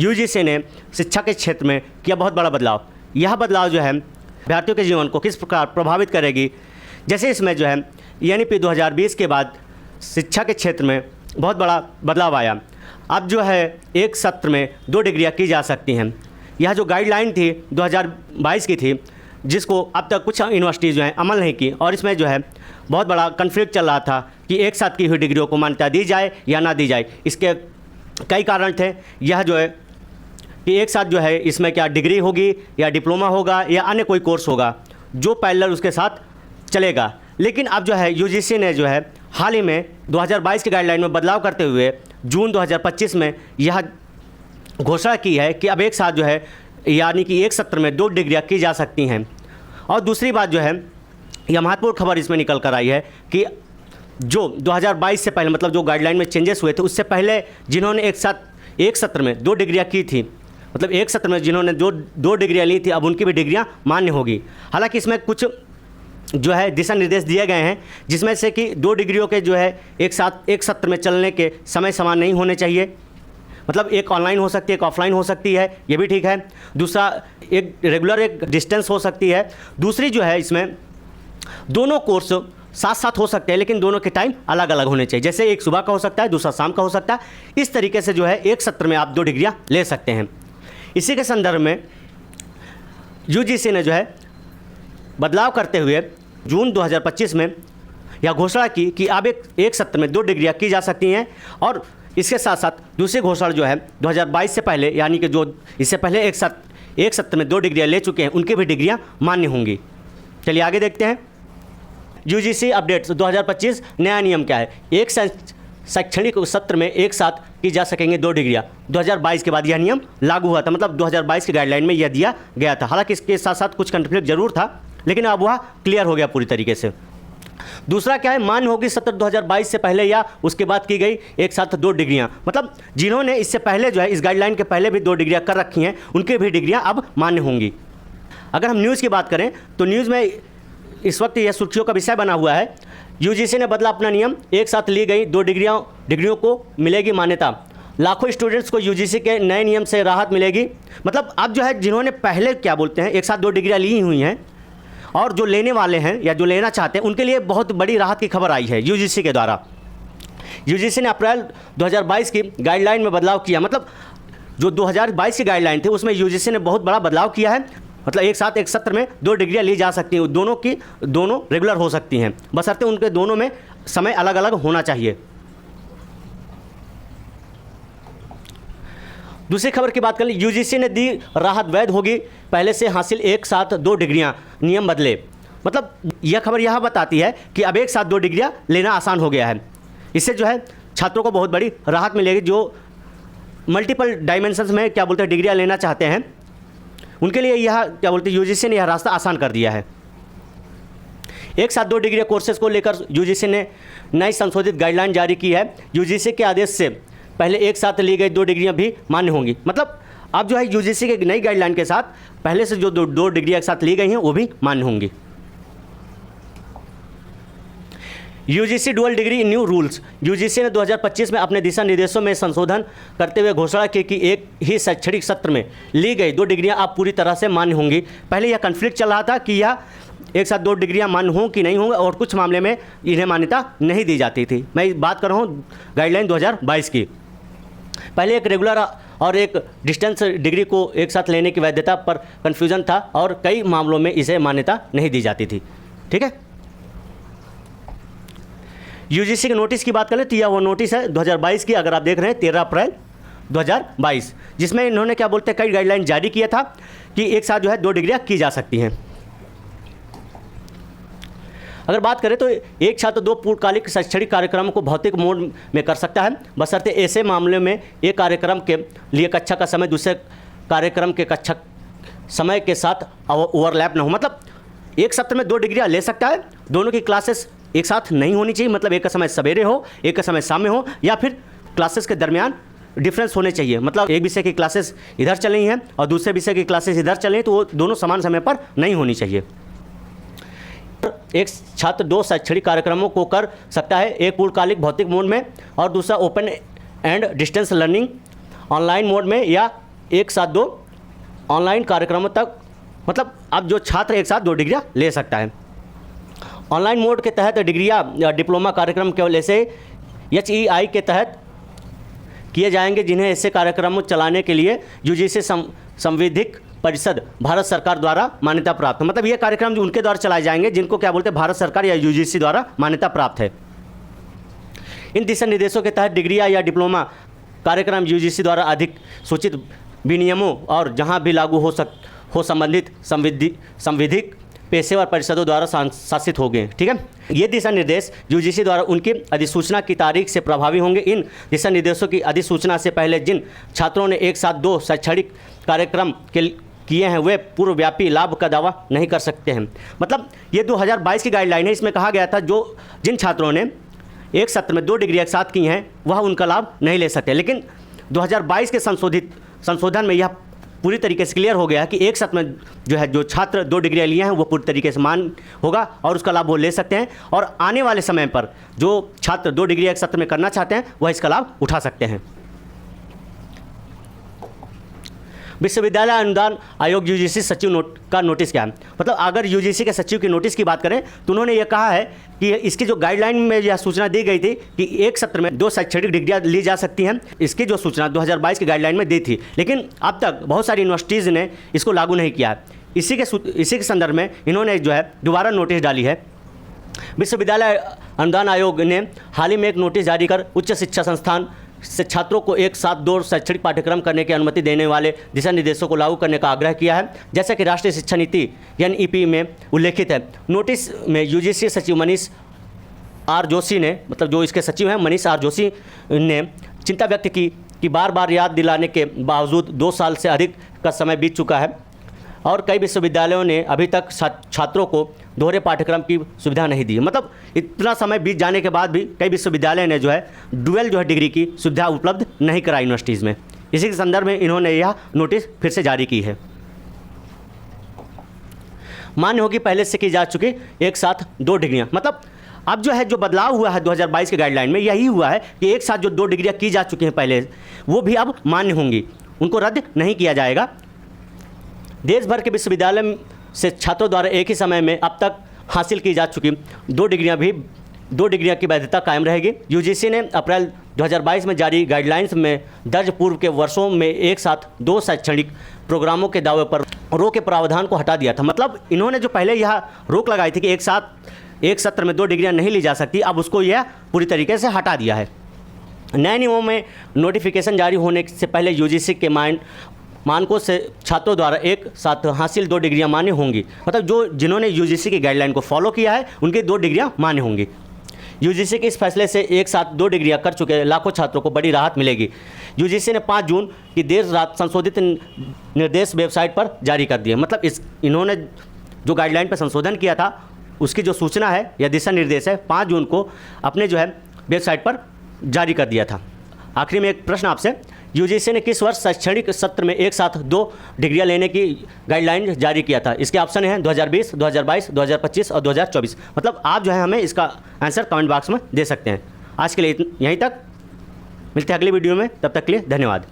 UGC ने शिक्षा के क्षेत्र में किया बहुत बड़ा बदलाव। यह बदलाव जो है विद्यार्थियों के जीवन को किस प्रकार प्रभावित करेगी, जैसे इसमें जो है एनईपी 2020 के बाद शिक्षा के क्षेत्र में बहुत बड़ा बदलाव आया। अब जो है एक सत्र में 2 डिग्रियाँ की जा सकती हैं। यह जो गाइडलाइन थी 2022 की थी, जिसको अब तक कुछ यूनिवर्सिटीज़ जो हैं अमल नहीं की, और इसमें जो है बहुत बड़ा कन्फ्लिक्ट चल रहा था कि एक साथ की हुई डिग्रियों को मान्यता दी जाए या ना दी जाए। इसके कई कारण थे। यह जो है कि एक साथ जो है इसमें क्या डिग्री होगी या डिप्लोमा होगा या अन्य कोई कोर्स होगा जो पैरेलल उसके साथ चलेगा। लेकिन अब जो है यूजीसी ने जो है हाल ही में 2022 की गाइडलाइन में बदलाव करते हुए जून 2025 में यह घोषणा की है कि अब एक साथ जो है यानी कि एक सत्र में 2 डिग्रियाँ की जा सकती हैं। और दूसरी बात जो है, यह महत्वपूर्ण खबर इसमें निकल कर आई है कि जो 2022 से पहले मतलब जो गाइडलाइन में चेंजेस हुए थे उससे पहले जिन्होंने एक साथ एक सत्र में 2 डिग्रियाँ की थी, मतलब एक सत्र में जिन्होंने दो डिग्रियाँ ली थी, अब उनकी भी डिग्रियाँ मान्य होगी। हालांकि इसमें कुछ जो है दिशा निर्देश दिए गए हैं, जिसमें से कि 2 डिग्रियों के जो है एक साथ एक सत्र में चलने के समय समान नहीं होने चाहिए। मतलब एक ऑनलाइन हो सकती है, एक ऑफलाइन हो सकती है, ये भी ठीक है। दूसरा एक रेगुलर एक डिस्टेंस हो सकती है। दूसरी जो है इसमें दोनों कोर्स साथ साथ हो सकते हैं, लेकिन दोनों के टाइम अलग अलग होने चाहिए। जैसे एक सुबह का हो सकता है, दूसरा शाम का हो सकता है। इस तरीके से जो है एक सत्र में आप 2 डिग्रियाँ ले सकते हैं। इसी के संदर्भ में यूजीसी ने जो है बदलाव करते हुए जून 2025 में यह घोषणा की कि अब एक सत्र में 2 डिग्रियाँ की जा सकती हैं। और इसके साथ साथ दूसरी घोषणा जो है 2022 से पहले यानी कि जो इससे पहले एक सत्र में 2 डिग्रियाँ ले चुके हैं, उनकी भी डिग्रियाँ मान्य होंगी। चलिए आगे देखते हैं। यूजीसी अपडेट्स 2025 नया नियम क्या है। एक शैक्षणिक सत्र में एक साथ की जा सकेंगे 2 डिग्रियाँ। 2022 के बाद यह नियम लागू हुआ था, मतलब 2022 की गाइडलाइन में यह दिया गया था। हालांकि इसके साथ साथ कुछ कन्फ्लिक्ट जरूर था, लेकिन अब वह क्लियर हो गया पूरी तरीके से। दूसरा क्या है, मान्य होगी सत्र 2022 से पहले या उसके बाद की गई एक साथ 2 डिग्रियाँ। मतलब जिन्होंने इससे पहले जो है इस गाइडलाइन के पहले भी 2 डिग्रियाँ कर रखी हैं, उनकी भी डिग्रियाँ अब मान्य होंगी। अगर हम न्यूज़ की बात करें तो न्यूज़ में इस वक्त यह सुर्खियों का विषय बना हुआ है। यूजीसी ने बदला अपना नियम, एक साथ ली गई 2 डिग्रियों को मिलेगी मान्यता। लाखों स्टूडेंट्स को यूजीसी के नए नियम से राहत मिलेगी। मतलब अब जो है जिन्होंने पहले क्या बोलते हैं एक साथ 2 डिग्रियाँ ली हुई हैं और जो लेने वाले हैं या जो लेना चाहते हैं, उनके लिए बहुत बड़ी राहत की खबर आई है यूजीसी के द्वारा। यूजीसी ने अप्रैल 2022 की गाइडलाइन में बदलाव किया। मतलब जो 2022 की गाइडलाइन थी उसमें यूजीसी ने बहुत बड़ा बदलाव किया है। मतलब एक साथ एक सत्र में 2 डिग्रियाँ ली जा सकती हैं, दोनों रेगुलर हो सकती हैं, बशर्ते उनके दोनों में समय अलग अलग होना चाहिए। दूसरी खबर की बात करें, यूजीसी ने दी राहत, वैध होगी पहले से हासिल एक साथ 2 डिग्रियाँ, नियम बदले। मतलब यह खबर यह बताती है कि अब एक साथ 2 डिग्रियाँ लेना आसान हो गया है। इससे जो है छात्रों को बहुत बड़ी राहत मिलेगी जो मल्टीपल डायमेंशंस में क्या बोलते हैं डिग्रियाँ लेना चाहते हैं। उनके लिए यह क्या बोलते हैं यूजीसी ने यह रास्ता आसान कर दिया है। एक साथ 2 डिग्री कोर्सेज को लेकर यूजीसी ने नई संशोधित गाइडलाइन जारी की है। यूजीसी के आदेश से पहले एक साथ ली गई 2 डिग्रियां भी मान्य होंगी। मतलब अब जो है यूजीसी के नई गाइडलाइन के साथ पहले से जो 2 डिग्रियां एक साथ ली गई हैं वो भी मान्य होंगी। UGC dual degree new rules. UGC ने 2025 में अपने दिशा निर्देशों में संशोधन करते हुए घोषणा की कि एक ही शैक्षणिक सत्र में ली गई 2 डिग्रियां अब पूरी तरह से मान्य होंगी। पहले यह कन्फ्लिक्ट चल रहा था कि यह एक साथ 2 डिग्रियां मान्य हों कि नहीं होंगे, और कुछ मामले में इन्हें मान्यता नहीं दी जाती थी। मैं बात कर रहा हूँ गाइडलाइन 2022 की। पहले एक रेगुलर और एक डिस्टेंस डिग्री को एक साथ लेने की वैधता पर कन्फ्यूजन था और कई मामलों में इसे मान्यता नहीं दी जाती थी। ठीक है। यूजीसी के नोटिस की बात करें तो यह वो नोटिस है 2022 की, अगर आप देख रहे हैं 13 अप्रैल 2022, जिसमें इन्होंने क्या बोलते हैं कई गाइडलाइन जारी किया था कि एक साथ जो है 2 डिग्रियां की जा सकती हैं। अगर बात करें तो एक छात्र 2 पूर्णकालिक शैक्षणिक कार्यक्रमों को भौतिक मोड में कर सकता है, बशर्ते ऐसे मामले में एक कार्यक्रम के लिए कक्षा का समय दूसरे कार्यक्रम के कक्षा समय के साथ ओवरलैप न हो। मतलब एक सत्र में 2 डिग्रियां ले सकता है, दोनों की क्लासेस एक साथ नहीं होनी चाहिए। मतलब एक का समय सवेरे हो, एक का समय शाम में हो, या फिर क्लासेस के दरमियान डिफरेंस होने चाहिए। मतलब एक विषय की क्लासेस इधर चल रही हैं और दूसरे विषय की क्लासेस इधर चल रही हैं, तो वो दोनों समान समय पर नहीं होनी चाहिए। एक छात्र 2 शैक्षणिक कार्यक्रमों को कर सकता है, एक पूर्णकालिक भौतिक मोड में और दूसरा open and distance learning online mode में या एक साथ 2 ऑनलाइन कार्यक्रमों तक, मतलब अब जो छात्र एक साथ 2 डिग्रियाँ ले सकता है। ऑनलाइन मोड के तहत डिग्रियाँ या डिप्लोमा कार्यक्रम केवल ऐसे HEI के तहत किए जाएंगे जिन्हें ऐसे कार्यक्रम चलाने के लिए UGC संविधिक परिषद भारत सरकार द्वारा मान्यता प्राप्त है। मतलब ये कार्यक्रम जो उनके द्वारा चलाए जाएंगे जिनको क्या बोलते हैं, भारत सरकार या UGC द्वारा मान्यता प्राप्त है। इन दिशा निर्देशों के तहत डिग्रियाँ या डिप्लोमा कार्यक्रम UGC द्वारा अधिक सूचित विनियमों और जहाँ भी लागू हो संबंधित संविधिक पेशेवर परिषदों द्वारा शासित होंगे। ठीक है, ये दिशा निर्देश UGC द्वारा उनकी अधिसूचना की तारीख से प्रभावी होंगे। इन दिशा निर्देशों की अधिसूचना से पहले जिन छात्रों ने एक साथ 2 शैक्षणिक कार्यक्रम किए हैं वे पूर्वव्यापी लाभ का दावा नहीं कर सकते हैं। मतलब ये 2022 की गाइडलाइन है, इसमें कहा गया था जिन छात्रों ने एक सत्र में 2 डिग्री एक साथ की हैं वह उनका लाभ नहीं ले सकते। लेकिन 2022 के संशोधन में यह पूरी तरीके से क्लियर हो गया कि एक सत्र में जो छात्र 2 डिग्रियाँ लिए हैं वो पूरी तरीके से मान होगा और उसका लाभ वो ले सकते हैं। और आने वाले समय पर जो छात्र 2 डिग्री एक सत्र में करना चाहते हैं वह इसका लाभ उठा सकते हैं। विश्वविद्यालय अनुदान आयोग UGC सचिव का नोटिस क्या है? मतलब अगर UGC के सचिव की नोटिस की बात करें तो उन्होंने ये कहा है कि इसकी जो गाइडलाइन में यह सूचना दी गई थी कि एक सत्र में 2 शैक्षणिक डिग्रियाँ ली जा सकती हैं, इसकी जो सूचना 2022 की गाइडलाइन में दी थी, लेकिन अब तक बहुत सारी यूनिवर्सिटीज़ ने इसको लागू नहीं किया है। इसी के संदर्भ में इन्होंने दोबारा नोटिस डाली है। विश्वविद्यालय अनुदान आयोग ने हाल ही में एक नोटिस जारी कर उच्च शिक्षा संस्थान से छात्रों को एक साथ 2 शैक्षणिक पाठ्यक्रम करने की अनुमति देने वाले दिशा निर्देशों को लागू करने का आग्रह किया है, जैसा कि राष्ट्रीय शिक्षा नीति NEP में उल्लेखित है। नोटिस में UGC सचिव मनीष R जोशी ने, मतलब जो इसके सचिव हैं मनीष R जोशी ने चिंता व्यक्त की कि बार बार याद दिलाने के बावजूद 2 साल से अधिक का समय बीत चुका है और कई विश्वविद्यालयों ने अभी तक छात्रों को दोहरे पाठ्यक्रम की सुविधा नहीं दी। मतलब इतना समय बीत जाने के बाद भी कई विश्वविद्यालय ने डुअल डिग्री की सुविधा उपलब्ध नहीं कराई यूनिवर्सिटीज़ में। इसी के संदर्भ में इन्होंने यह नोटिस फिर से जारी की है। मान्य होगी पहले से की जा चुकी एक साथ 2 डिग्रियाँ। मतलब अब जो बदलाव हुआ है 2022 के गाइडलाइन में यही हुआ है कि एक साथ जो 2 डिग्रियाँ की जा चुकी हैं पहले वो भी अब मान्य होंगी, उनको रद्द नहीं किया जाएगा। देश भर के विश्वविद्यालय से छात्रों द्वारा एक ही समय में अब तक हासिल की जा चुकी 2 डिग्रियां की वैधता कायम रहेगी। UGC ने अप्रैल 2022 में जारी गाइडलाइंस में दर्ज पूर्व के वर्षों में एक साथ 2 शैक्षणिक प्रोग्रामों के दावे पर रोक के प्रावधान को हटा दिया था। मतलब इन्होंने जो पहले यह रोक लगाई थी कि एक सत्र में 2 डिग्रियां नहीं ली जा सकती, अब उसको यह पूरी तरीके से हटा दिया है। नए नियमों में नोटिफिकेशन जारी होने से पहले UGC के मानकों से छात्रों द्वारा एक साथ हासिल 2 डिग्रियां मान्य होंगी। मतलब जिन्होंने UGC की गाइडलाइन को फॉलो किया है उनकी 2 डिग्रियां मान्य होंगी। UGC के इस फैसले से एक साथ 2 डिग्रियां कर चुके लाखों छात्रों को बड़ी राहत मिलेगी। UGC ने 5 जून की देर रात संशोधित निर्देश वेबसाइट पर जारी कर दिए। मतलब इन्होंने जो गाइडलाइन पर संशोधन किया था उसकी जो सूचना है या दिशा निर्देश है 5 जून को अपने वेबसाइट पर जारी कर दिया था। आखिरी में एक प्रश्न आपसे, UGC ने किस वर्ष शैक्षणिक सत्र में एक साथ 2 डिग्रियां लेने की गाइडलाइन जारी किया था? इसके ऑप्शन हैं 2020, 2022, 2025 और 2024। मतलब आप हमें इसका आंसर कमेंट बॉक्स में दे सकते हैं। आज के लिए यहीं तक, मिलते हैं अगली वीडियो में, तब तक के लिए धन्यवाद।